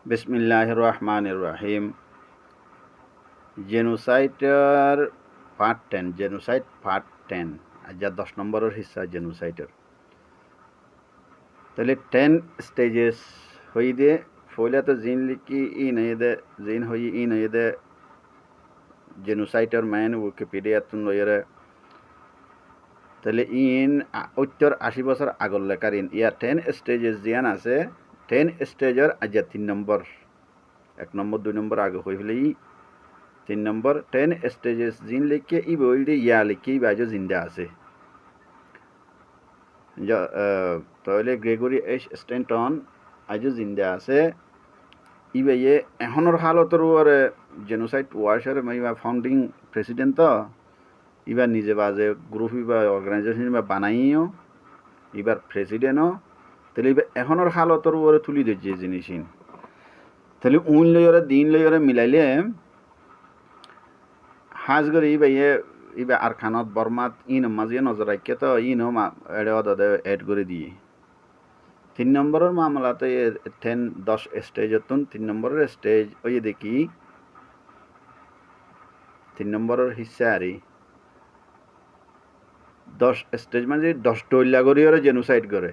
বিসমিল্লাহির রহমানির রহিম। জেনোসাইডের part 10, genocide part 10, আজ 10 নম্বরের হিস্সা জেনোসাইডের। তাহলে 10 স্টেজেস হই দে ফইলা তো জিন লিখি ই নই দে জিন হই ই নই দে জেনোসাইডের মেন উইকিপিডিয়া তুন লইরে। তাহলে ইন 80 বছর আগর লেখার ইন ইয়া 10 স্টেজেস জিয়ান আছে। 10 স্টেজের আজ 3 নম্বর, 1 নম্বর 2 নম্বর আগে হই ফেলে 3 নম্বর 10 স্টেজেস জিন লিখে ই বইল ইয়া লিখে বাজো জিন্দা আছে। তাহলে গ্রেগরি এইচ স্ট্যান্টন আজও জিন্দা আছে। ইবাইয়ে এখনের হালতর ওরে জেনোসাইড ওয়ার্সের মাইবা ফাউন্ডিং প্রেসিডেন্ট তো এবার নিজে বাজে গ্রুপ বা অর্গানাইজেশন বা বানাইও এবার প্রেসিডেন্টও। তাহলে এবার এখনের হালতর ওরে তুলি দিচ্ছে জিনিসিন। তাহলে উন লইরে দিন লইরে মিলাইলে হাজ করে ইবাইয়ে ইবা আর খানত বর্মাত ইন মাঝে নজর রাখে তো ইনও এড়ে অদে এড করে দিয়ে 3 নম্বরের মামলাতে 10 স্টেজ হতুন। 3 নম্বরের স্টেজ ওই দেখি 3 নম্বরের হিসা আরি 10 স্টেজ মানে 10 টইলা করি ওরা জেনোসাইড করে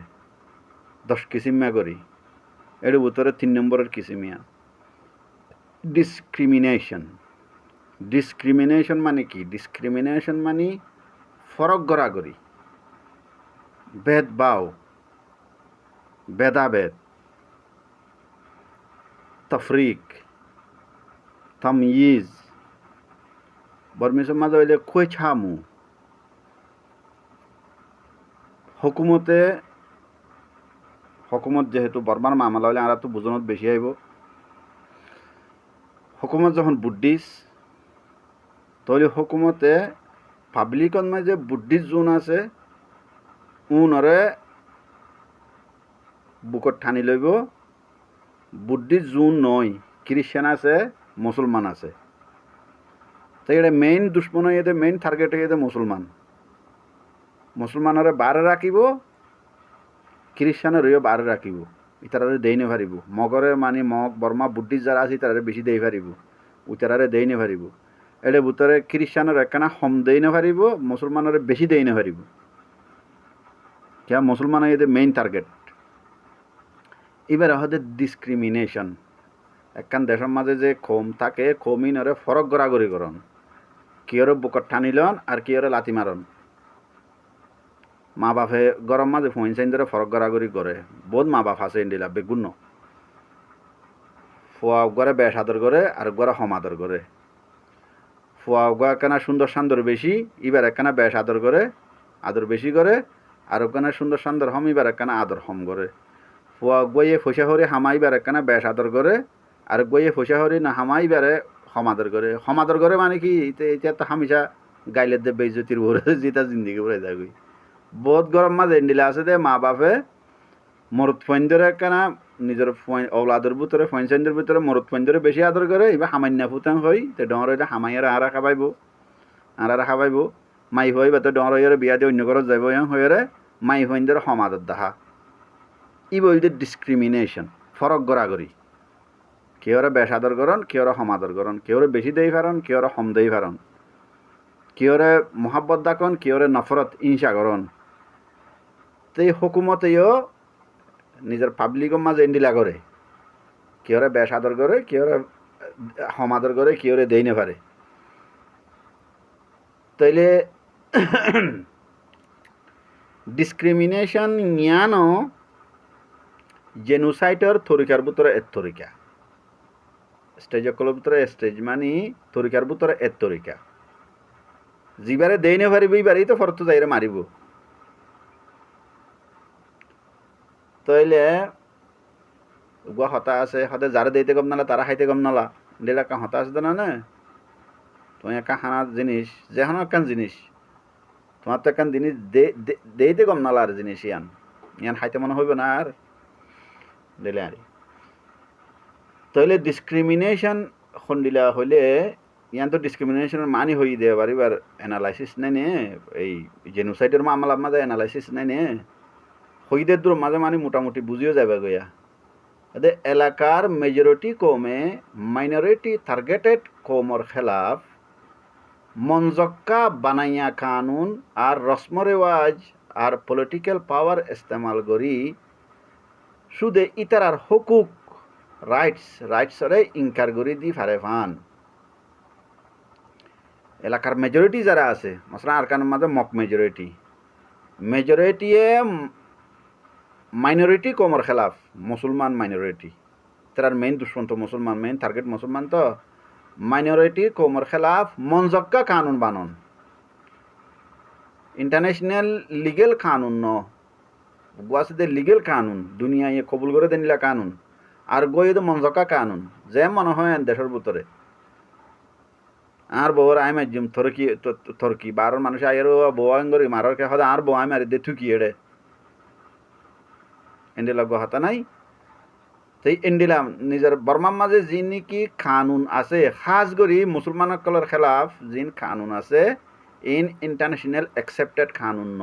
10 কিসিমা করি এর ভিতরে 3 নম্বরের কিসিমিয়া ডিসক্রিমিনেশন মানে কি? ডিসক্রিমিনেশন মানে ফরক গড়াগড়ি, ভেদভাব, ভেদাভেদ, তফরিক, তাময়িজ, বর্মিসের মাঝে হইলে কই ছামু। হকুমত যেহেতু বর্মার মামলা হইলে আর তো বুঝনত বেশি আইব। হকুমত যখন বুদ্ধিস তাহলে হকুমতে পাবলিকর মাঝে বুদ্ধিস জোন আছে উনরে বুকত ঠানি লইব। বুদ্ধিস জোন নয়, খ্রিস্টান আছে, মুসলমান আছে। তাই এটা মেইন দুশ্মন হয়ে মেইন টার্গেট হয়ে মুসলমানরে বারে রাখিব, খ্রিস্টানেরও বারে রাখিব। ইতারে দেই নে পারিব মগরে মানে মগ বর্মা বুদ্ধিস যারা আছে তারা বেশি দেই পারিব, উতারে দেই নে পারিব। এর ভিতরে খ্রিস্টানের একখানা কম দেই নে পারিব, মুসলমানের বেশি দেই নে পারিব। মুসলমান এদের মেইন টার্গেট। এবার হচ্ছে ডিসক্রিমিনেশন। একখান দেশের মাঝে যে কম থাকে কমিনরে ফরক গড়াগড়ি করন, কিয়রে বুকত টানিলন আর কিয়রে লাথি মারন। মা বাপে গরম মাঝে ফোন চাইন ধরে ফরক গড়াগড়ি করে। বহুত মা বাপ আছে ইন্ডিলা বেগুন ফুয়া গড়ে বেশ আদর করে আর গড়ে হম আদর করে। ফুয়া গা একখানা সুন্দর সান্দর বেশি, এবার একখানা বেশ আদর করে, আদর বেশি করে। আর ওখানে সুন্দর সান্দর হম এবার একখানা আদর হম করে। ফুয়া গইয়ে ফসা হরে হামাইবার একখানা বেশ আদর করে, আর গইয়ে ফসা হরে না হামাইবারে হম আদর করে। হম আদর করে মানে কি এটা তো হামিশা গাইলের দে বেইজ্জতির ভরে যেটা জিন্দিগি পড়ে যাবি। বহুত গরম মাঝে ইন্ডিলা আছে দে মা বাপে মরদ ফৈন্দরে একখানা নিজের ঔলাদের ভিতরে ফৈনসেন্দের ভিতরে মরদ ফৈন্দরে বেশি আদর করে। এবার হামান্য ফুতাং হই তো ডর হইলে হামাইয়ার আরা খাবাইব, আরা খাবাইব। মাই হই বা তো ডর হইয়ারে বিয়া দিয়ে অন্য ঘরত যাইব হইয়ারে মাই ফৈন্দরে হম আদর দাহা। ই বলতে ডিসক্রিমিনেশন, ফরক গড়াগড়ি। কেউরে বেশ আদর করন, কেউরে হম আদর করন, কেউরে বেশি দেই পারন, কেউরে হম দেই পারন, কেউরে মোহাব্বত দাকন, কেউরে নফরত ইনসা করন। তো এই হুকুমতেও নিজের পাবলিকের মাঝে ইন্ডিলা করে, কেউরে বেশ আদর করে, কেউরে হম আদর করে, কেউরে দেই না পারে। তাইলে ডিসক্রিমিনেশন জ্ঞানও জেনোসাইডের তরিকার ভিতরে এক তরিকা। স্টেজ কলের ভিতরে স্টেজ মানে তরিকার ভিতরে এক তরিকা। যিবারে দেই না পারিব এইবারেই তো ফরত যাইরে মারিব। তাইলে গুয়া হতা আছে হতে যারা দিতে গম নালা তারা খাইতে গম নালা দিলে একটা হতা আছে না না। তুমি একটা খানার জিনিস যেখানে একখান জিনিস তোমার তো একখান জিনিস দেইতে গম নালা আর জিনিস ইয়ান ইয়ান খাইতে মনে হইব না আর দিলে আর। তাইলে ডিসক্রিমিনেশন খন্ডিলা হইলে ইয়ান তো ডিসক্রিমিনেশনের মানি হই দে এবার অ্যানালাইসিস নাই নে। এই জেনোসাইডের মামলার মাঝে অ্যানালাইসিস নাই নে হইদের দূর মাঝে মানে মোটামুটি বুঝিও যাবে গইয়া। দে এলাকার মেজরিটি কমে মাইনরিটি টার্গেটেড কমর খেলাফ মনজক্কা বানাইয়া কানুন আর রসম রেওয়াজ আর পলিটিক্যাল পাওয়ার ইস্তেমাল করি সুদে ইতারার হকুক রাইটসরে ইনকার করি দি ফারে ফান এলাকার মেজরিটি যারা আছে মশলা আরকানের মাঝে মক মেজরিটিয়ে মাইনরিটি কমর খেলাফ মুসলমান মাইনরিটি তার মেইন দুশ্মন তো মুসলমান মেইন টার্গেট মুসলমান তো মাইনরিটি কমর খেলাফ মনজক্কা কানুন বানন ইন্টারন্যাশনাল লিগেল কানুন ন গুয়াসিদের লিগেল কানুন দুনিয়া ইয়ে কবুল করে দেনিলা কানুন আর গইয়ে মনজক্কা কানুন যে মনে হয় দেশের ভিতরে আর বউর আই মারিম থরকি বারোর মানুষ আয়েরও বউ আঙ্গরি মারার কে হদা আর বউ আই মারি দে ঠুকি এড়ে এন্ডিলা গহাতা নাই সেই এন্ডিলা নিজের বর্মার মাঝে যি নাকি কানুন আছে খাস করি মুসলমানসকলের খেলাফ যিন কানুন আছে ইন ইন্টারন্যাশনাল অ্যাকসেপ্টেড কানুন ন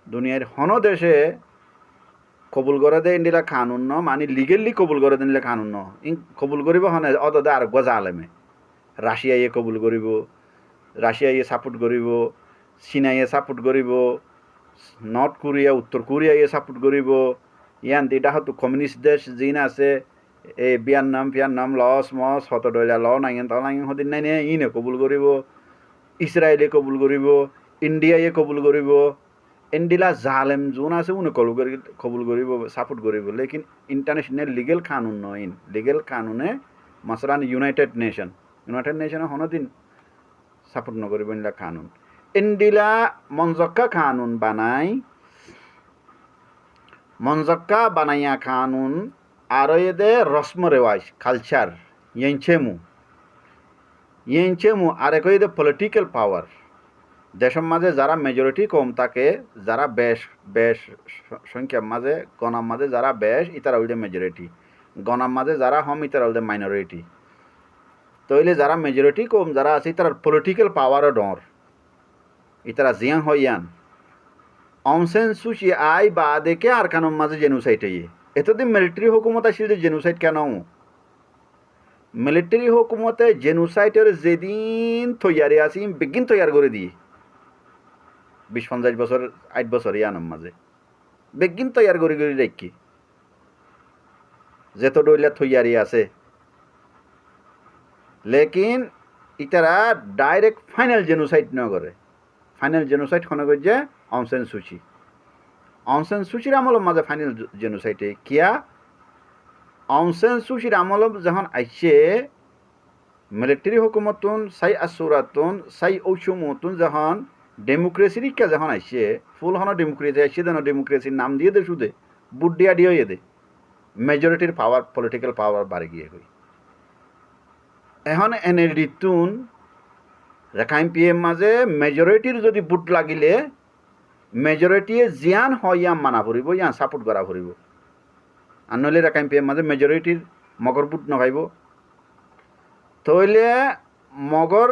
দুনিয়ার হন দেশে কবুল করে দে ইন্ডিলা কানুন ন মানে লিগেলি কবুল করে দিলে কানুন ন ইন কবুল করিব হনে অদদে আর গজা আলেমে রাশিয়াইয়ে কবুল করিব রাশিয়াইয়ে সাপোর্ট করিব চীনাইয়ে সাপোর্ট করিব নর্থ কোরিয়া উত্তর কোরিয়াইয়ে সাপোর্ট করিব ইয়ান এটা হয়তো কমিউনিস্ট দেশ যিন আছে এই ভিয়েতনাম লস মস হত ডইলা ল নাইন ত নাইন হদিন নাই নে ইনে কবুল করিব ইসরায়েলে কবুল করিব ইন্ডিয়াইয়ে কবুল করিব এন্ডিলা জালেম যোন আছে উনি কবুল করিব সাপোর্ট করিব লেকিন ইন্টারন্যাশনাল লিগেল কানুন নয় লিগেল কানুনে মাসরান ইউনাইটেড নেশনে হনদিন সাপোর্ট নকরিব ইনলা কানুন এন্ডিলা মনজক্কা কানুন বানাইয়া কানুন আর এদে রসম রেওয়াজ কালচার ইয়েঞ্চেমু আর এক পলিটিক্যাল পাওয়ার দেশের মাঝে যারা মেজরিটি কম থাকে যারা বেশ সংখ্যার মাঝে গণার মাঝে যারা বেশ ইতারা হইলে মেজরিটি গণার মাঝে যারা হম ইতারা হইলে মাইনরিটি তইলে যারা মেজরিটি কম যারা আছে ইতার পলিটিক্যাল পাওয়ারও ডর ইতারা জিয়াং হইয়ান অংসেন সুচি আই বা দেখে আর কানোর মাঝে জেনুসাইড হইয়ে এতদিন মিলিটারি হুকুমত আসছিল জেনুসাইড কেন মিলিটারি হুকুমতে জেনুসাইডের যেদিন তৈয়ারি আসি বেগিন তৈয়ার করে দিয়ে 20-50 বছর 8 বছর ইয়ানোর মাঝে বেগিন তৈয়ার করে রাখি যেত ডইলা তৈয়ারি আছে লেকিন ইতারা ডাইরেক্ট ফাইনাল জেনোসাইড ন করে ফাইনাল জেনোসাইড কোনো করছে অংসেন সুচির আমলের মাঝে ফাইনাল জেনোসাইডে কিয়া অংসেন সুচির আমল যখন আইছে মিলিটারি হুকুমতুন সাই আসুরাতুন সাই ঔসুমতুন যখন ডেমোক্রেসির ইকা যখন আইছে ফুল হন ডেমোক্রেসি আইছে যেন ডেমোক্রেসির নাম দিয়ে দে শুধু বুট দিয়া দিয়ে দে মেজরিটির পাওয়ার পলিটিক্যাল পাওয়ার বাড়ি গিয়ে করি এখন এনএলডিতুন রেখাইন পিএম মাঝে মেজরিটির যদি বুট লাগিলে মেজরিটিয়ে জিয়ান হয় ইয়ান মানা ফুরিব ইয়ান সাপোর্ট করা ফুরিব আর নইলে রেখাইন পিএম মাঝে মেজরিটির মগর বুট নখাইব তইলে মগর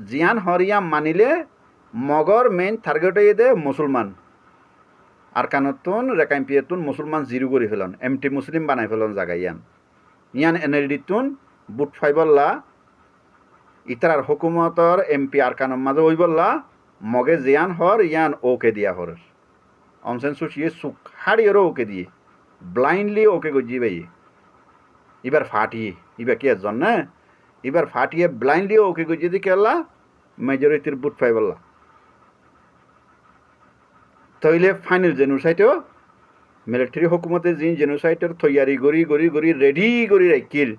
জিয়ান হরিয়াম মানিলে মগর মেইন টার্গেট হয়ে দে মুসলমান আর কানতুন রেকাইম পিয়েতুন মুসলমান জিরো করে ফেলন এমটি মুসলিম বানাই ফেলন জায়গায় ইয়ান এনএলডিতুন বুট ফাইবল্লা ইতার হুকুমতর এমপি আর কানর মাঝে ওই বললা মগে জিয়ান হর ইয়ান ওকে দিয়া হর অনসেন সুচিয়ে সুখ হাড়িয়েরও ওকে দিয়ে ব্লাইন্ডলি ওকে গজি ভাই এবার ফাটিয়ে এবার কি আর জন্য এবার ফাটিয়ে ব্লাইন্ডলি ওকে গজি দিয়ে কেলা মেজরিটির বুট ফাইবল্লা তইলে ফাইনাল জেনোসাইডও মিলিটারি হুকুমতে যিন জেনোসাইডের তৈয়ারি গড়ি রেডি করি রাখিল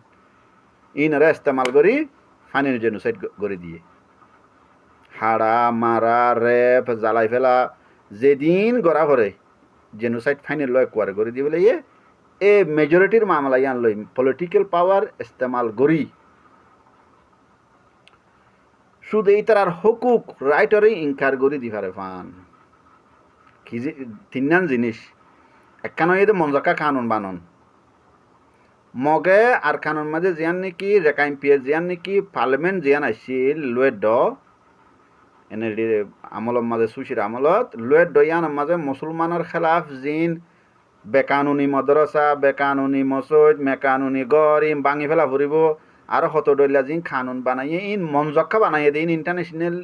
ইনারা ইস্তেমাল করি ফাইনাল জেনোসাইড করে দিয়ে হাড়া মারা রেপ জ্বালাই ফেলা যেদিন গড়া ভরে জেনোসাইড ফাইনাল লয় কোয়ারে করে দিয়ে বলে এ মেজরিটির মামলা ইয়ান লই পলিটিক্যাল পাওয়ার ইস্তেমাল করি শুধু এই তার হকুক রাইটরে ইনকার করি দিভারে ফান কি যে তিনান জিনিস একখান হয়ে মনজকা কানুন বানন মগে আর কানুন মাঝে জিয়ান নাকি রেকাইম পিয়ে জিয়ান নাকি পার্লামেন্ট জিয়ান আসছিল লুয়ের ড এনএলডি আমলের মাঝে সুশির আমলত লুয়ের ড ইয়ান মাঝে মুসলমানের খেলাফ জিন বেকানুনি মদরসা, বেকানুনি মসজিদ, মেকানুনি গড় ইন ভাঙি ফেলা ফুরিব। আর হত ডইলা জিন কানুন বানাইয়ে ইন মনজক্কা বানাইয়ে দিন ইন্টারন্যাশনাল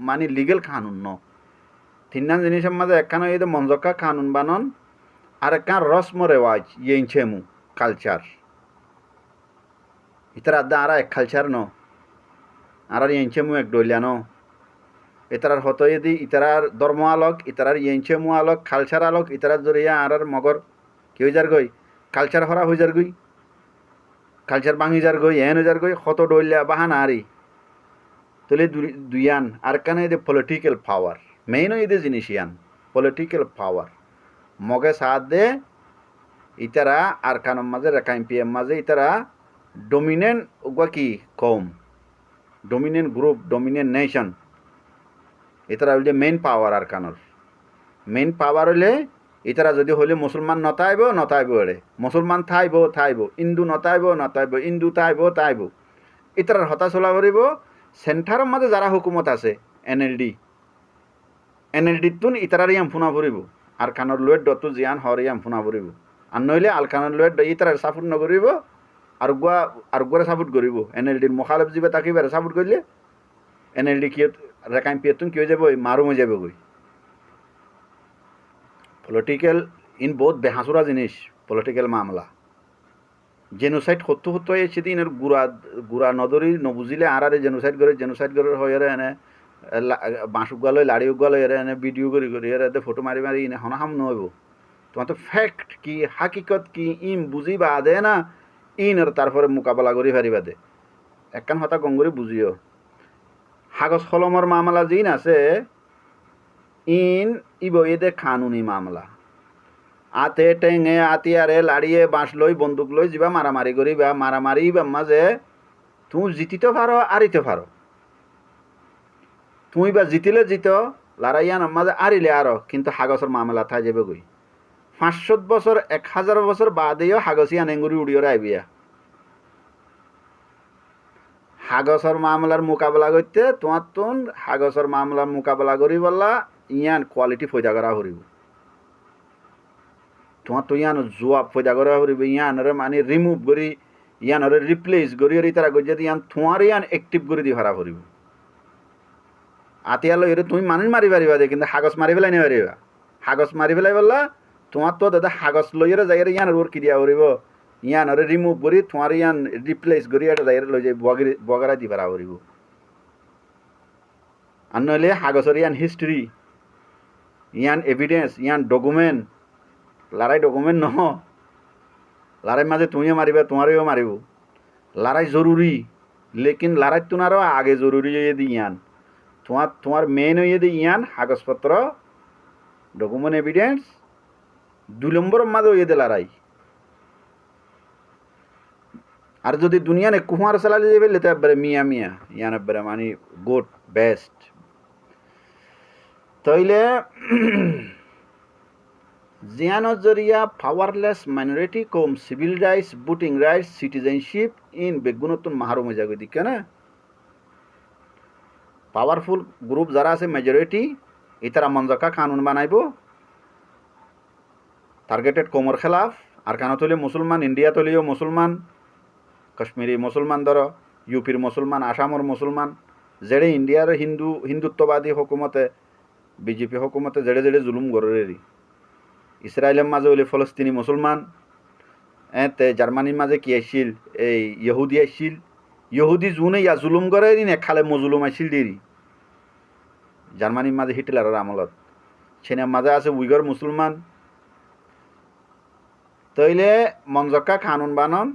মানে লিগেল কানুন ন। তিনটান জিনিসের মাঝে একখান এই মনজক্কা কানুন বানন আর একখান রসম রেওয়াজ ইয়েছেমু কালচার। ইতার আদা আর এক কালচার ন আর ইয়েছেমু এক ডইলা ন। ইতারার হতো যদি ইতারার ধর্ম আলোক, ইতারার ইয়েছেমু আলোক, কালচার আলোক, ইতারার জরিয়া আর মগর কি হয়ে যার গই কালচার হরা হয়ে যার গই, কালচার ভাঙি যার গই এন হয়ে যার গই হত ডইলা বাহানা আরি তাহলে দুইয়ান আর কানে এদের পলিটিক্যাল পাওয়ার মেইন এদের জিনিস ইয়ান পলিটিক্যাল পাওয়ার মগে সাথ দে ইতারা আর কানোর মাঝে রেকাইম পিএম মাঝে ইতারা ডমিনেন্ট ওগুয়া কি কম ডমিনেন্ট গ্রুপ ডমিনেন্ট নেশন ইতারা হইলে মেইন পাওয়ার আর কানোর মেইন পাওয়ার হইলে ইতারা যদি হইলে মুসলমান নতাইব এড়ে মুসলমান থাইব হিন্দু নতাইব হিন্দু থাইব ইতারার হতা চলা করিব সেন্টারের মাঝে যারা হুকুমত আছে এনএলডি তুন ইতারার ইয়াম ফুনা ফুরিব আর কানোর লুয়ের দত্তু জিয়ান হর ইয়াম ফুনা ফুরিব আর নইলে আল কানোর লুয়ের ইতারার সাপোর্ট নকরিব আর গুয়ারে সাপোর্ট করিব এনএলডির মোখালেফ যাবে তাকে বেড়ে সাপোর্ট করলে এনএলডি কি রেকাইম পিয়তুন কি হয়ে যাবে মারুম হয়ে যাবে গই। পলিটিক্যাল ইন বহুত বেহাসুরা জিনিস পলিটিক্যাল মামলা জেনোসাইড সত্য সেদিন এর গুড়া নদরি নবুজিলে আর জেনোসাইড করে হয়ে এনে বাঁশ উগালৈ লাড়ি উগালৈ এনে ভিডিও করি এনে ফটো মারি এনে হনাহাম নহব তোমার তো ফ্যাক্ট কি হাকিকত কি ইম বুঝি বা দে না ইন আর তারপরে মোকাবেলা করি ফারিবা দে একখান হতা গঙ্গুরি বুঝিও কাগজ কলমর মামলা জিন আছে ইন ইব এদে কানুনি মামলা আতে টেঙে আতিয়ারে লাড়িয়ে বাঁশ লই বন্দুক লই যাবা মারামারি করি বা মারামারি বা মাঝে তুমি জিতিতে পারো আরিতে পারো তুমি বা জিতিলে জিত লড়াইয়ান মাঝে আরিলে আরো কিন্তু হাগসের মামলা থাই যাবে গই 500 বছর 1000 বছর বাদেও হাগসিয়ান এঙ্গুরি উড়িয়ে আইবিয়া হাগসর মামলার মোকাবেলা করতে তোমার তুন হাগসর মামলার মোকাবেলা করি বললা ইয়ান কোয়ালিটি ফয়দা করা হরিব তোমার তো ইয়ান জোয়াব ফয়দা করা হরিব ইয়ানরে মানে রিমুভ করি ইয়ানরে রিপ্লেস করি তারা যদি ইয়ান তোমার ইয়ান অ্যাক্টিভ করে দি ভাড়া হরিব আতিয়ালো এর তুমি মানুষ মারি পারিবা দে কিন্তু হাগস মারি ফেলাই নি পারিবা হাগস মারি ফেলাই বললা তোমার তো দাদা হাগস লইয়ের যাইয়ের ইয়ান ওর কি দিয়া হরিব ইয়ানরে রিমুভ করি তোমার ইয়ান রিপ্লেস করি এটা যাইয়ের লই যাই বগরা দি ভাড়া হরিব আর নইলে হাগসর ইয়ান হিস্ট্রি ইয়ান এভিডেন্স ইয়ান ডকুমেন্ট লড়াই ডকুমেন্ট নহ লড়াই মাঝে তুমিও মারিবা তোমারও মারিব লড়াই জরুরি লেকিন লড়াই তোমারও আগে জরুরি হয়ে দি ইয়ান তোমার মেইন হয়ে দি ইয়ান কাগজপত্র ডকুমেন্ট এভিডেন্স 2 নম্বরের মাঝে হয়ে দে লড়াই আর যদি দুনিয়ানে কুমার চালালে যাবে লেতে একবারে মিয়া ইয়ান একবারে মানে গুড বেস্ট তাইলে জিয়ানোর জরিয়া পাওয়ারলেস মাইনরিটি কম civil rights voting rights citizenship in বেগুনতুন মাহারুমে যাবে দিকে না পাওয়ারফুল গ্রুপ যারা আছে মেজরিটি ইতারা মনজকা কানুন বানাইব টার্গেটেড কোমর খেলাফ আর কানো তলে মুসলমান ইন্ডিয়া তলিও মুসলমান কাশ্মীরি মুসলমান ধরো ইউপির মুসলমান আসামর মুসলমান যেড়ে ইন্ডিয়ার হিন্দুত্ববাদী হুকুমতে বিজেপি হুকুমতে যেড়ে জুলুম গড়েরি ইসরায়েলের মাঝে হইলে ফলস্তিনি মুসলমান তে জার্মানির মাঝে কি আসছিল এই ইহুদি আসছিল ইহুদি জুনে ইয়া জুলুম করে নি খালে মজুলুম আসছিল দেরি জার্মানির মাঝে হিটলারের আমলত সেনার মাঝে আছে উইগর মুসলমান তইলে মনজক্কা কানুন বানন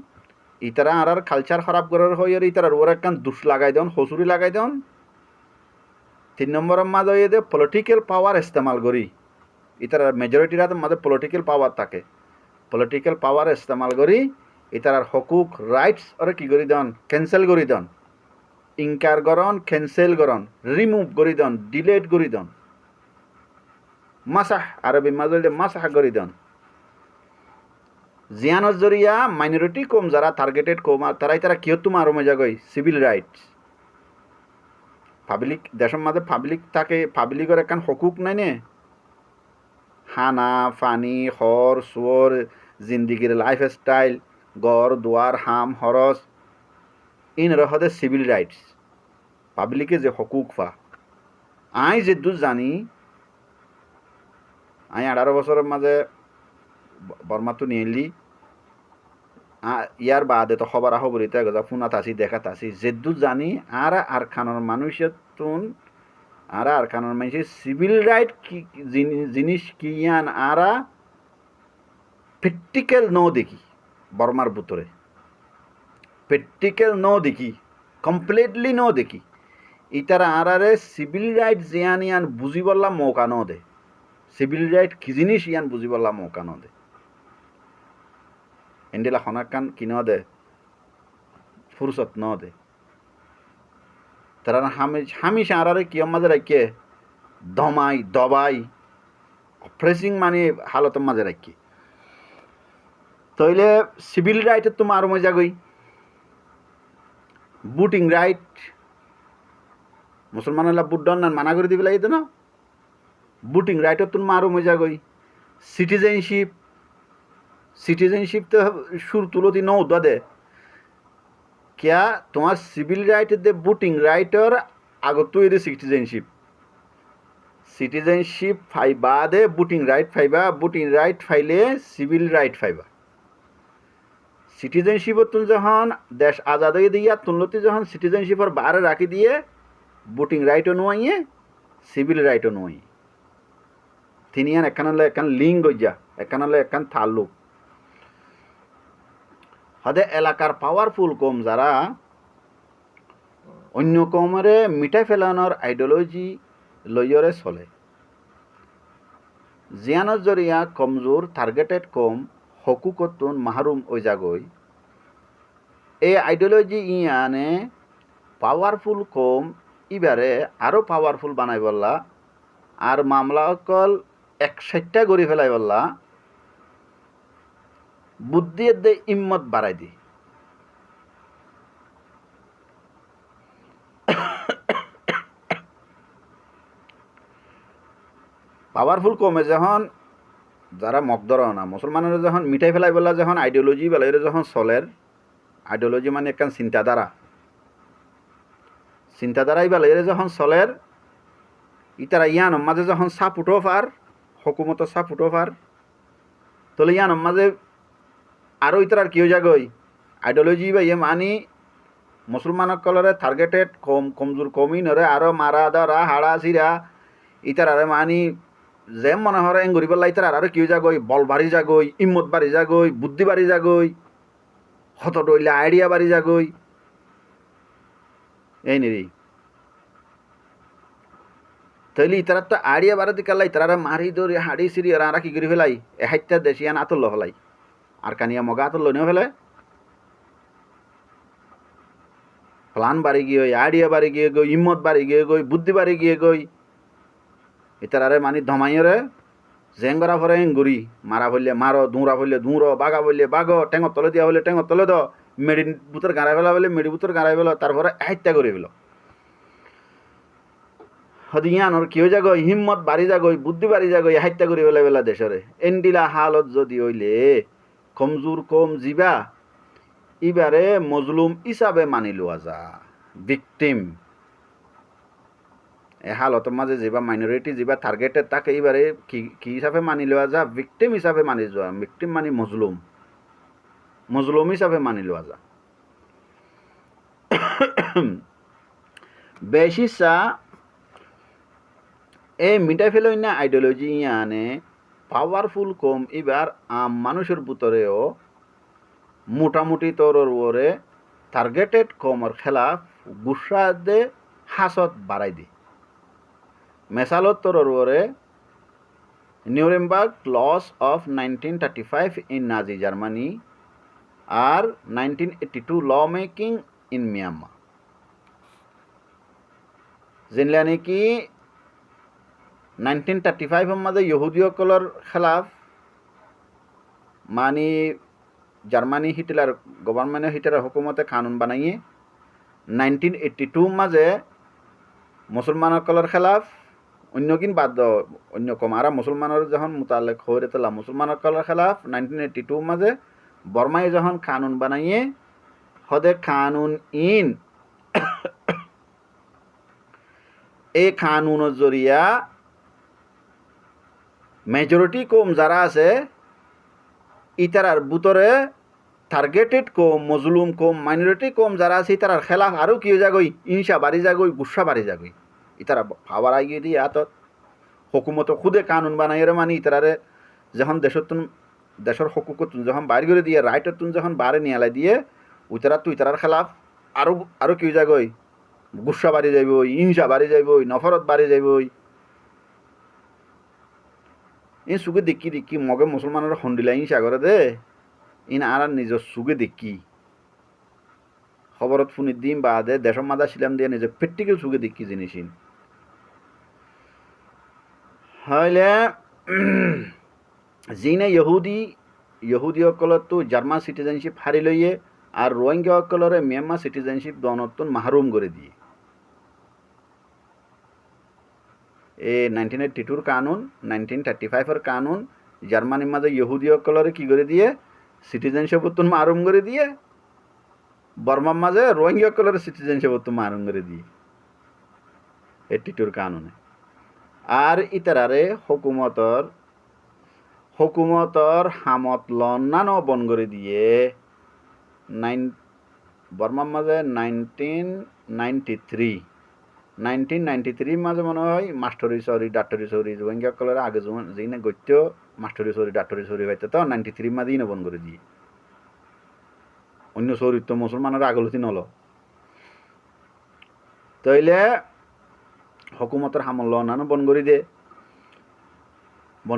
ইতারা আর কালচার খারাপ করার হয়ে ইতারার ওর একখান দুষ লাগাই দেন হসুরি লাগাই দেন 3 নম্বরের মাঝে হয়ে দে পলিটিক্যাল পাওয়ার ইস্তেমাল করি ইতার মেজরিটির হাতে মাঝে পলিটিক্যাল পাওয়ার থাকে পলিটিক্যাল পাওয়ার ইস্তেমাল করি ইতার হকুক রাইটস ওরা কি করি দেন ক্যান্সেল করি দেন ইনকার করন ক্যান্সেল করন রিমুভ করি দেন ডিলেট করি দেন মাসাহ আরবি মাঝে মাসাহ করি দেন জিয়ানোর জরিয়া মাইনরিটি কম যারা টার্গেটেড কম তারাই তারা কিয় তোমার মজা গই সিভিল রাইটস পাবলিক দেশের মাঝে পাবলিক থাকে পাবলিকের একখান হকুক নাই নে খানা পানি খৰ চোৰ জিন্দগির লাইফ স্টাইল গড় দুয়ার হাম হরস ইন রহদে সিভিল রাইটস পাবলিকে যে হকুক ফা আই যেদু জানি আই 18 বছরের মাঝে বর্মাতো নিয়েলি ইয়ার বাদে তো খবর খবরিতে গজা ফোনাত আসি দেখাত আসি যেদু জানি আর খানোর মানুষের তুন আর খানোর মানুষের সিভিল রাইট কি জিনিস কি ইয়ান প্র্যাকটিক্যাল ন দেখি বর্মার ভিতরে প্র্যাকটিক্যাল ন দেখি কমপ্লিটলি ন দেখি ইতারা আরারে সিভিল রাইট জিয়ান ইয়ান বুঝি বললা মৌকা ন দে সিভিল রাইট কি জিনিস ইয়ান বুঝি বললা মৌকা ন দে এন্ডেলা খনাকান কি ন দে ফুরসত ন দে তারা হামিশা আরারে কিয়ম মাঝে রাখে দমাই দবাই অপ্রেসিং মানে হালতের মাঝে রাখি তইলে সিভিল রাইটের তো আরো মজা গই বুটিং রাইট মুসলমানরা বুট ডন মানা করে দিবে লাগিতে না বুটিং রাইটের তো আরো মজা গই সিটিজেনশিপ তো সুর তুলতি ন দে क्या তোমার সিভিল রাইট দে বুটিং রাইটর আগত তুই দে সিটিজেনশিপ ফাইবা দে বুটিং রাইট ফাইবা বুটিং রাইট ফাইলে সিভিল রাইট ফাইবা সিটিজেনশিপ তুন যখন দেশ আজাদ হয়ে দিয়া তুলতি যখন সিটিজেনশিপর বারে রাখি দিয়ে বুটিং রাইটও নোয়াইয়ে সিভিল রাইটও নোয়াই তিনি একান লিঙ্ক গইয়া একান তাল্লুক হদে এলাকার পাওয়ারফুল কম যারা অন্য কমরে মিঠাই ফেলানোর আইডিওলজি লইয়রে চলে জিয়ানোর জরিয়া কমজোর টার্গেটেড কম হকুকতুন মাহরুম ওই জাগই এই আইডিওলজি ইয়ানে পাওয়ারফুল কম ইবারে আরও পাওয়ারফুল বানাই বললা আর মামলা অকল 61টা গড়ি ফেলাই বললা বুদ্ধি দে ইম্মত বাড়াই দি পাওয়ারফুল কমে যখন যারা মকদর না মুসলমানের যখন মিঠাই ফেলাই বলা যখন আইডিওলজি বেলাই যখন চলের আইডিওলজি মানে একখান চিন্তাধারাই বেলাই যখন চলের ইতারা ইয়ান মাঝে যখন সাপ উঠো ফার হকুমত সাপ উঠো ফার তাহলে ইয়ান মাঝে আরও ইতার কি হয়ে যাগই আইডিওলজি বা ইয়ে মানি মুসলমানসকলরে টার্গেটেড কমজোর কমি নরে আরও মারা দরা হাড়া চিরা ইতার আরে মানি যে মনে হয় এঙ্গুরি পেলা ইতার আরও কি হয়ে যাগই বল বাড়ি যাগই ইম্মত বাড়ি যাগই বুদ্ধি বাড়ি যাগই হত ডইলে আইডিয়া বাড়ি যাগই এই নিরি তাইলে ইতারা তো আইডিয়া বাড়াতে কালাই তারা মারি ধরি হাড়ি সিরি আর কি করে ফেলাই এ হাইত্যা দেশিয়ান আতল্য ফেলাই আর কানিয়া মগা আতল্য নিয়ে ফেলে প্লান বাড়ি গিয়ে আইডিয়া বাড়ি গিয়ে গই ইম্মত বাড়ি গিয়ে গই বুদ্ধি বাড়ি গিয়ে গই ইতারে মানি ধমাইরে জেঙ্গরা ফরে এঙ্গুরি মারা ফেললে মারো দৌড়া ফেললে দৌড়ো বাগা ফেললে বাগো টেঙর তলে দিয়া হলে টেঙর তলে দ মেডি বুতর গাড়াই ফেলা বলে মেডি বুতর গাড়াই ফেলো তারপরে হাইত্যা করে ফেলো হদিয়ানোর কি হয়ে যাগই হিম্মত বাড়ি যাগই বুদ্ধি বাড়ি যাগই হাইত্যা করে ফেলা বেলা দেশরে এন্ডিলা হালত যদি হইলে কমজোর কম জিবা ইবারে মজলুম হিসাবে মানি লোয়া যা ভিকটিম এ হালত মাঝে যাবা মাইনরিটি যাবা টার্গেটেড তাকে এবারে কি হিসাবে মানি লওয়া যা ভিকটিম হিসাবে মানি যাওয়া ভিকটিম মানে মজলুম হিসাবে মানি লওয়া যা বেশি চা এই মিটাই ফেল না আইডিওলজি ইয়ানে পাওয়ারফুল কম এবার আম মানুষের ভিতরেও মোটামুটি তরর ওরে টার্গেটেড কমর খেলাফ গুসা দে হাসত বাড়াই দি মেসালত তরর ওরে Nuremberg laws of 1935 in Nazi Germany আর 1982 ল মেকিং ইন মিয়ানমার যেনলা নাকি 1935 মাঝে ইহুদিসকলৰ খেলাফ মানে জার্মানি হিটলার গভর্নমেন্ট হিটলার হুকুমতে কানুন বানাইয়ে 1982 মাঝে মুসলমানসকলৰ খেলাফ অন্য কিন বাদ দাও অন্য কম আর মুসলমানের যখন মোতালেক হয়ে তোলা মুসলমানের কলার খেলাফ 1982 মাঝে বর্মায় যখন কানুন বানাইয়ে হদে কানুন ইন এই কানুনের জরিয়া মেজরিটি কম যারা আছে ইতারার বুতরে টার্গেটেড কম মজলুম কম মাইনরিটি কম যারা আছে ইতারার খেলাফ আরও কি যাগই ইনসা বাড়ি যাগই গুসা বাড়ি যাগই ইতারা পাওয়ার আগে দিয়ে এত হকুমত খুদে কানুন বানাইরে মানে ইতারারে যখন দেশের হকুকতুন যখন বাইর করে দিয়ে রাইটতুন যখন বারে নিয়ালাই দিয়ে উইতারা তুই ইতারার খেলাফ আরও কি যাগই গুসা বাড়ি যাইবই ইনসা বাড়ি যাইবই নফরত বাড়ি যাইবই ইন সুগে দেখি মগে মুসলমানের হন্ডিলা ইনসা করে দে ইন আর নিজের সুগে দেখি খবরত ফুনি দিম বাদে দেশের মাদা ছিলাম দিয়ে নিজের প্র্যাকটিক্যাল সুগে দেখি জিনিস হইলে যিনে ইহুদি সকলতো জার্মান সিটিজেনশিপ হারি লইয়ে আর রোহিঙ্গা সকলরে মিয়ানমার সিটিজেনশিপ দনতন মাহরুম করে দিয়ে এই 1982 কানুন 1935 কানুন জার্মানির মাঝে ইহুদি সকলরে কি করে দিয়ে সিটিজেনশিপ মাহরুম করে দিয়ে বর্মার মাঝে রোহিঙ্গা সকলরে সিটিজেনশিপ মাহরুম করে দিয়ে 82 কানুনে আর ইতারারে হুকুমতর হামত লন্নানো বন করে দিয়ে বর্মার মাঝে 1993 মাঝে মনে হয় মাস্টরি সরি ডাক্টরি সরি রোহিঙ্গা কলের আগে যেখানে গত্য মাস্টরি সরি ডাক্টরি সরি হইতে তো 93 মাঝেই বন করে দিয়ে অন্য শরীর তো মুসলমানের আগলতি নল তইলে হকুমতের হামল লন্নানো বন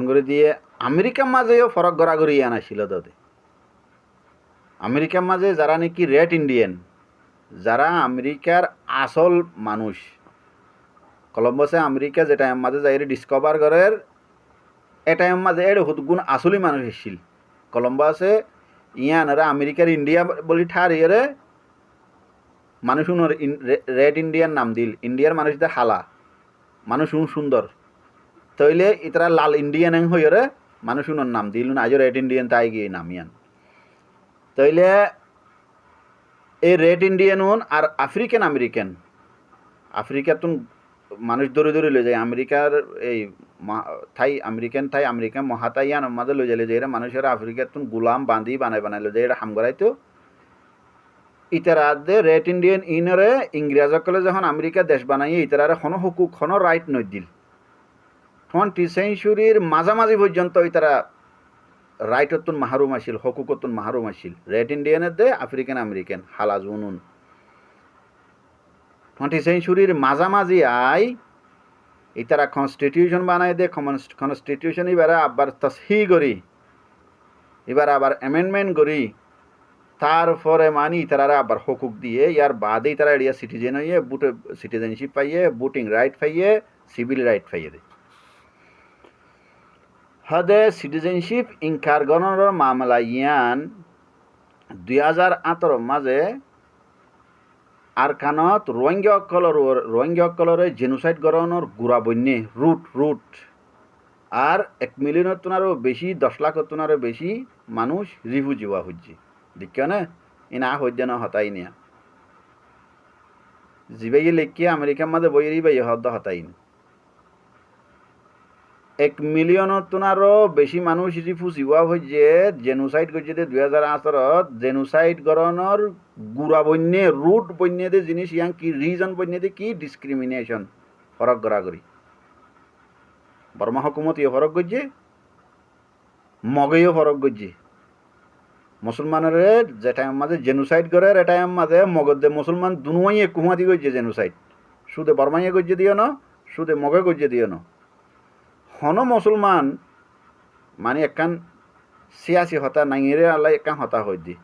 করে দিয়ে আমেরিকার মাঝেও ফরক গড়াগড়ি আনাছিল তাতে আমেরিকার মাঝে যারা নাকি রেড ইন্ডিয়ান যারা আমেরিকার আসল মানুষ কলম্বাসে আমেরিকা যে টাইম মাঝে যাই ডিসকভার করার এ টাইম মাঝে এর হুদগুণ আসলি মানুষ এসেছিল কলম্বাসে ইয়ানরা আমেরিকার ইন্ডিয়া বলি ঠার ইয়ে মানুষ রেড ইন্ডিয়ান নাম দিল ইন্ডিয়ার মানুষদের হালা মানুষ সুন্দর তইলে ইতারা লাল ইন্ডিয়ান হইরে মানুষ নাম দিল না আজ রেড ইন্ডিয়ান তাই গিয়ে নামিয়ান তইলে এই রেড ইন্ডিয়ান আর আফ্রিকান আফ্রিকাতুন মানুষ ধরে লই যায় আমেরিকার এই আমেরিকান মহাতাইয়ান মাঝে লই যাইলে যে এরা মানুষের আফ্রিকাতুন গুলাম বানাই লই যায় এটা হাম করাইতো ইতারাদের রেড ইন্ডিয়ান ইনরে ইংরেজ সকলে যখন আমেরিকা দেশ বানাইয়ে ইতারারে কোনো হুকুক কোনো রাইট নই দিল 20th সেঞ্চুরির মাঝামাঝি পর্যন্ত ইতারা রাইটতুন মাহরুম আসিল হকুকতুন মাহরুম আসিল রেড ইন্ডিয়ানের দে আমেরিকান হালা জুনুন 20th সেঞ্চুরির মাঝামাঝি ইতারা কনস্টিটিউশন বানাই দে কনস্টিটিউশন এবার আবার তসহি করি এবার আবার অ্যামেন্ডমেন্ট করি তারপরে মানি তারা আবার হকুক দিয়ে ইয়ার বাদেই তারা এরিয়া সিটিজেন হইয়ে সিটিজেনশিপ পাইয়ে ভোটিং রাইট পাইয়ে সিভিল রাইট পাইয়ে দেয় হদে সিটিজেনশিপ ইনকার গণর মামলা ইয়ান 2018 মাঝে আরকানত রোহিঙ্গা কলরে জেনোসাইড গণর গুড়া বন্যে রুট আর 1 মিলিয়নের তুনারও বেশি 10 লাখ তুনারও বেশি মানুষ রিফিউজি হওয়া হচ্ছে দেখিও না ইনা হইতে না হতাই নিয়া জিবাই লেখিয়ে আমেরিকার মাঝে বইয়েরই বাই হতাই না 1 মিলিয়নের তুনারও বেশি মানুষ রিফিউজি হওয়া হয়েছে জেনোসাইড করছে 2018 জেনোসাইড গণর গুড়া বন্যে রুট বন্যে দে জিনিস ইয়াং কি রিজন বন্যে দে কি ডিসক্রিমিনেশন ফরক গড়াগড়ি বর্মা হুকুমত ইয়ে ফরক করছে মগেও ফরক করছে মুসলমানের যে টাইম মাঝে জেনোসাইড করে এ টাইম মাঝে মগদে মুসলমান দুনুয়াইয়ে কুমাতি করছে জেনোসাইড সুদে বর্মাইয়ে করছে দিও না সুদে মগে করছে দিও না হন মুসলমান মানে একখান সিয়াসি হতা নাইরে আল্লাহ একখান হতা হই দি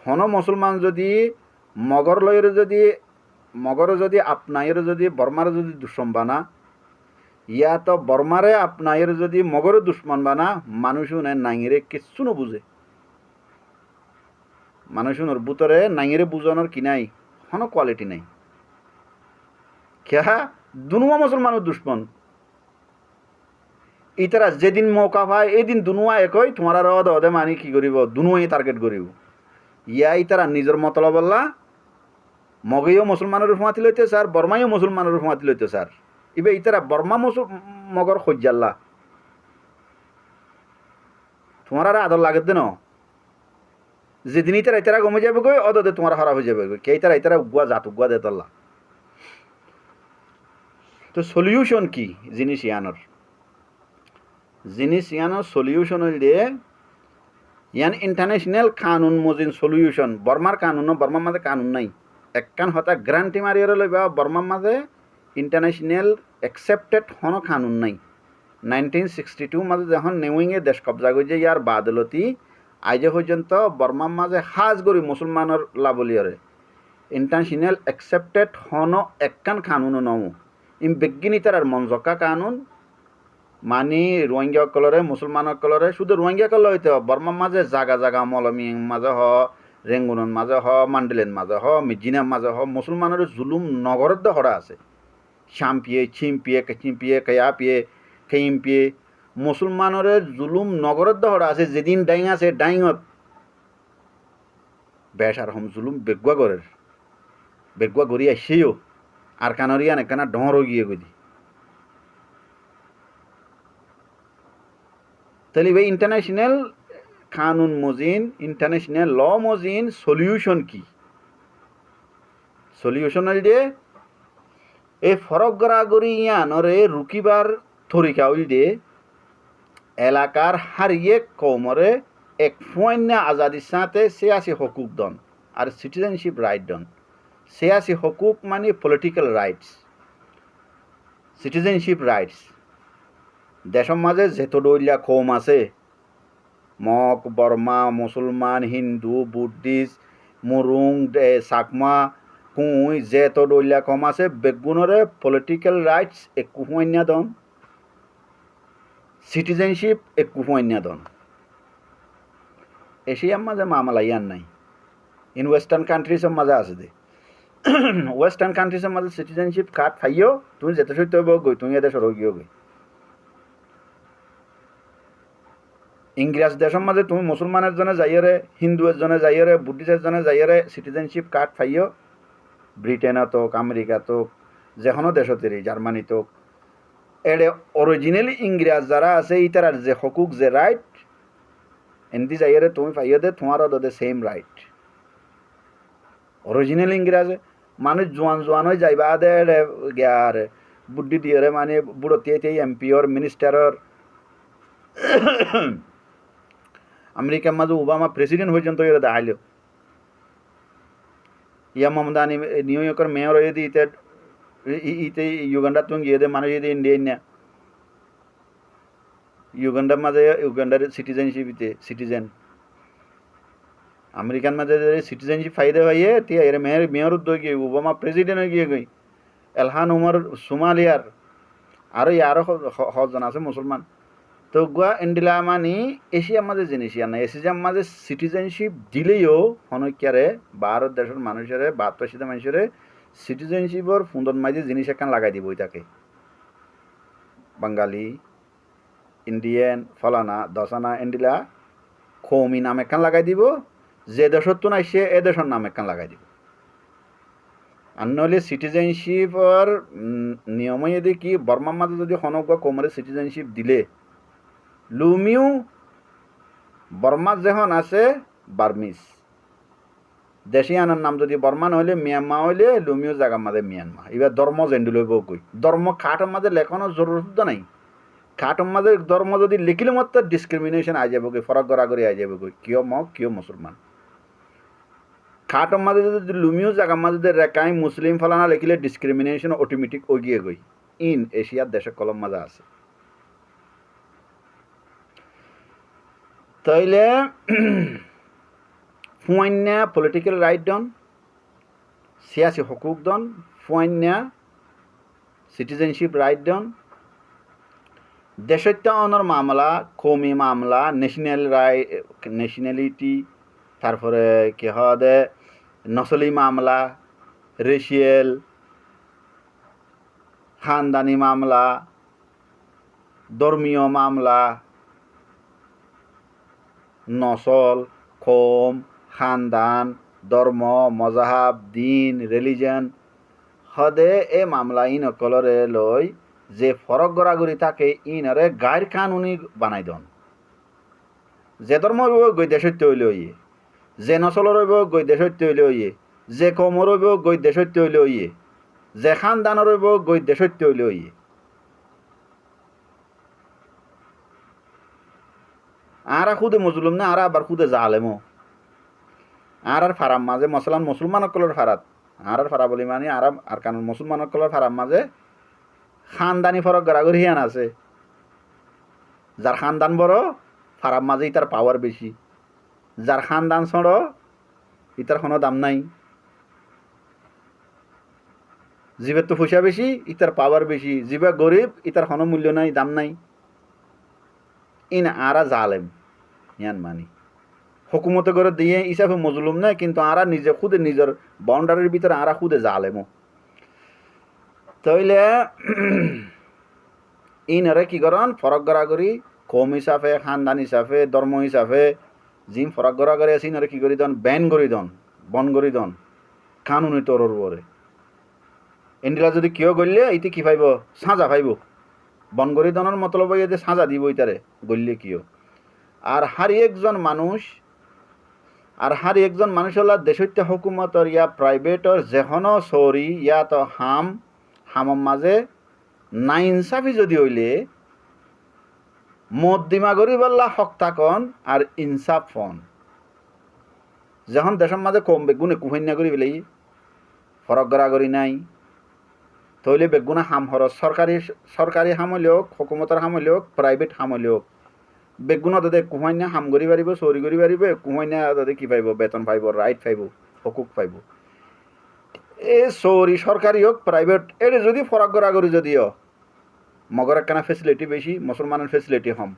হন মুসলমান যদি মগর যদি আপনাইয়ের যদি বর্মার যদি দুশ্মন বানা ইয়া তো বর্মারে আপনাইয়ের যদি মগর দুশ্মন বানা মানুষও নাইরে কিচ্ছু বুঝে মানুষের ভিতরে নাইরে বুঝানোর কি নাই কোনো কোয়ালিটি নাই খেয়া দুনুয়া মুসলমানের দুশ্মন ইতারা যেদিন মৌকা পায় এদিন দুনুয়া একই তোমার আর অদে অদে মানি কি করিব দুনুয়াই টার্গেট করিব ইয়া ইতারা নিজের মতলব বললা মগেও মুসলমানের রুফমাতি লইতে স্যার বর্মাইও মুসলমানের রুফমাতি লইতে স্যার ইবে ইতারা বর্মা মগর খজ্জাল্লা তোমার আর আদর লাগে দেন যেদিন ইতারা ইতারা গমে যাবে গই অদে তোমার হারা হয়ে যাবে কে ইতারা ইতারা উগুয়া জাত উগুয়া দে তল্লা তো সলিউশন কি জিনিস ইয়ানোর সলিউশন হইল দিয়ে ইয়ান ইন্টারন্যাশনাল কানুন মজিন সলিউশন বর্মার কানুন বর্মার মাঝে কানুন নাই একখান হতা গ্রান্টি মারিয়ে লইবা বর্মার মাঝে ইন্টারন্যাশনাল অ্যাকসেপ্টেড হনো কানুন নাই 1962 মাঝে যখন নেউইংয়ে দেশ কবজা করছে ইয়ার বাদলতি আইজে পর্যন্ত বর্মার মাঝে হাজ গরি মুসলমানের লাবলিয়রে ইন্টারন্যাশনাল অ্যাকসেপ্টেড হনো একখান কানুন নমু ইম বেগিনি তার মঞ্জকা কানুন মানি রোহিঙ্গা কলরে মুসলমানের কলরে শুধু রোহিঙ্গা কল হইতে বর্মার মাঝে জাগা জাগা মলমিং মাঝে হ রেঙ্গুনের মাঝে হ মান্ডেলের মাঝে হ মিজিনার মাঝে হ মুসলমানের জুলুম নগরের দ হরা আছে শাম্পিয়ে চিম্পিয়ে চিম্পিয়ে কেয়া পিয়ে খেইম পিয়ে মুসলমানের জুলুম নগরের দ হরা আছে যেদিন ডাইং আছে ডাইঙত বেশ আর হম জুলুম বেগুয়া গড়িয়া সেও আর কানরিয়ান একখানা ডর গিয়ে গদি তাহলে ভাই ইন্টারন্যাশনাল কানুন মজিন ইন্টারন্যাশনাল ল মজিন সলিউশন কি সলিউশন হল যে এই ফরক গড়াগড়ি ইয়ানরে রুকিবার তরিকা হইল যে এলাকার হারিয়ে কৌমরে এক ফুয়ান্না আজাদির সাথে সিয়াসি হকুক দন আর সিটিজেনশিপ রাইট দন সিয়াসি হকুক মানে পলিটিক্যাল রাইটস সিটিজেনশিপ রাইটস দেশের মাঝে যেত দৈলিয়া কৌম আছে মগ বর্মা মুসলমান হিন্দু বুদ্ধিস্ট মুরুং চাকমা কুই যেত দৈলিয়া কম আছে বেগুনরে পলিটিক্যাল রাইটস একু হুঁয়া দন সিটিজেনশিপ একু হুঁয়া দন এশিয়ার মাঝে মামলা ইয়ান নাই ইন ওয়েস্টার্ন কান্ট্রিজের মাঝে আছে দে ওয়েস্টার্ন কান্ট্রিজের মাঝে সিটিজেনশিপ কার্ড খাইও তুমি যেতে সত্য হইব গই তুমি এদের সরো গিয়েও গই ইংরেজ দেশের মাঝে তুমি মুসলমানের জন্য যাইরে হিন্দুয়ের জন্য যাইরে বুদ্ধিস্টের জন্য যাইরে সিটিজেনশিপ কার্ড পাইও ব্রিটেনত হোক আমেরিকাত হোক যে কোনো দেশতেরই জার্মানিত হোক এডে অরিজিনালি ইংরেজ যারা আছে ইতার যে হকুক যে রাইট এনদি যাইরে তুমি পাইও দে তোমার দে সেম রাইট অরিজিনাল ইংরেজ মানুষ জোয়ান হয়ে যাইবা দে আর বুদ্ধি দিয়ে মানে বুড়োতে এমপিওর মিনিস্টারর আমেরিকার মাঝে ওবামা প্রেসিডেন্ট পর্যন্ত এরা দেখাইল ইয়া মমদানি নিউ ইয়র্কের মেয়র হয়ে দিয়ে ইতে ইউগান্ডা তুমি গিয়ে দে মানুষ যদি ইন্ডিয়ান না ইউগান্ডার মাঝে ইউগান্ডার সিটিজেনশিপ ইতে সিটিজেন আমেরিকান মাঝে সিটিজেনশিপ ফাইদে হয়ে তিয়া এর মেয়র উদ্যোগ গিয়ে ওবামা প্রেসিডেন্ট হয়ে গিয়ে গই এলহান উমর সোমালিয়ার আরও আরও হজন আছে মুসলমান তো গুয়া ইন্ডিলা মানি এশিয়ার মাঝে জিনিস ইয়ার না এশিয়ার মাঝে সিটিজেনশিপ দিলেও হনক্যারে ভারত দেশের মানুষের বাদপ্রাসিত মানুষের সিটিজেনশিপর ফুন্দন মাঝে জিনিস একখান লাগাই দিব তাকে বাঙালি ইন্ডিয়ান ফলানা দশানা ইন্ডিলা খৌমি নাম একখান লাগাই দিব যে দেশত তো নাই সে এ দেশের নাম একখান লাগাই দিব আর নইলে সিটিজেনশিপর নিয়মই যদি কি বর্মার মাঝে যদি হনগুয়া কমরে সিটিজেনশিপ দিলে লুমিও বর্মা যখন আছে বার্মিস দেশিয়ানের নাম যদি বর্মা নহলে মিয়ানমা হইলে লুমিও জায়গার মাঝে মিয়ানমা এবার ধর্ম জেন্ডি লইব কই ধর্ম খাটের মাঝে লেখানোর জরুরত নাই খাটের মাঝে ধর্ম যদি লিখিলে মাত্র ডিসক্রিমিনেশন আই যাব কই ফরক গড়াগড়ি আই যাব কই কিয় মগ কিয় মুসলমান খাটের মাঝে যদি লুমিও জায়গার মাঝে রেখাই মুসলিম ফলানা লিখিলে ডিসক্রিমিনেশন অটোমেটিক ওগিয়ে গই ইন এশিয়ার দেশে কলম মাঝে আছে তাইলে ফুয়ান্যা পলিটিক্যাল রাইট দন সিয়াসি হকুক দন ফুয়ান্যা সিটিজেনশিপ রাইট দন দেশত্য অনর মামলা কৌমি মামলা ন্যাশনালিটি তারপরে কি হদে নসলি মামলা রেশিয়াল খানদানি মামলা ধর্মীয় মামলা, নসল, কম, খানদান, ধর্ম, মজাহাব, দিন, রিলিজন হদে এ মামলা ইন অকলরে লই যে ফরক গড়াগড়ি থাকে ইনরে গাইর কানুনি বানাই দন। যে ধর্ম রইব গৈদ্য সত্য হইলে হইয়ে, যে নসল রইব গৈদ্য সত্য হইলে হইয়ে, যে কম রইব গৈদ্য সত্য হইলে হইয়ে, যে খানদান রইব গৈদ্য সত্য হইলে হইয়ে। আরা খুদে মজলুম না, আরা আবার খুদে জালেমো। আর ফারাম মাঝে মসলান মুসলমান অকলের ফারাত আর ফারা বলি মানে আর কারণ মুসলমান অকলের ফারাম মাঝে খানদানি ফরক গড়াগড়ি হিয়ান আছে। যার খানদান বড় ফারাম মাঝে ইতার পাওয়ার বেশি, যার খানদান ছোট ইতার কোনো দাম নাই। জীবের তো পয়সা বেশি, ইতার পাওয়ার বেশি। জীবে গরিব, ইতার কোনো মূল্য নাই, দাম নাই। ইন আরা জালেম ইয়ান মানি হুকুমতে করে দিয়ে হিসাবে মজলুম না, কিন্তু আরা নিজে খুদে নিজের বাউন্ডারির ভিতরে আরা খুদে জালেমো। তাইলে ইনরে কি করেন ফরক গড়াগড়ি কম হিসাবে, খানদান হিসাবে, ধর্ম হিসাবে জিম ফরক গড়াগড়ি আছে ইনরে কি করি দন ব্যান করি দন, বন করি দন কানুনি তরর পরে। এন্ডিলা যদি কেউ গড়লে ইতি কি পাইব সাজা পাইব। বন করি দনের মতলব যে সাজা দিব ইতারে গড়লে কিও। আর হারি একজন মানুষ হল দেশত্য হুকুমতর ইয়া প্রাইভেটর যেখনো চৌরি ইয়া তো হামর মাঝে না ইনসাফি যদি হইলে মদ্দিমা গরি বললা হক থাকন আর ইনসাফ ফন। যখন দেশের মাঝে কম বেগুনে কুহান্যা করি বেলাই ফরক গড়াগড়ি নাই, তৈলে বেগুনা হাম হরস সরকারি হাম হলেও হুকুমতর হাম হলেও প্রাইভেট হাম হলেও বেগুনা তাদের কুহান্যা হাম করি পারিব, চৌরি করি পারিব, কুহান্যা তাদের কি পাইব বেতন পাইব, রাইট পাইব, হকুক পাইব। এ চৌরি সরকারি হোক প্রাইভেট এটা যদি ফরক গড়াগড়ি যদিও মগর একখানা ফেসিলিটি বেশি, মুসলমানের ফেসিলিটি কম।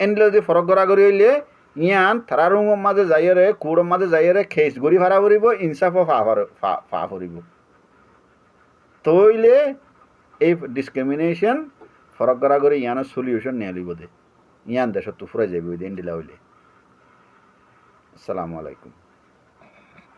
এনলে যদি ফরক গড়াগড়ি হইলে ইয়ান তারা রুমের মাঝে যাইরে কুড়ের মাঝে যাইরে খেস গড়ি ভাড়া করিব, ইনসাফও ফা করিব। তইলে এই ডিসক্রিমিনেশন ফরক গড়াগড়ি ইয়ানোর সলিউশন নিয়ে লিব দে ইয়ান দেশত তো ফুরাই যাইব এন্ডিলা হইলে। আসসালামু আলাইকুম।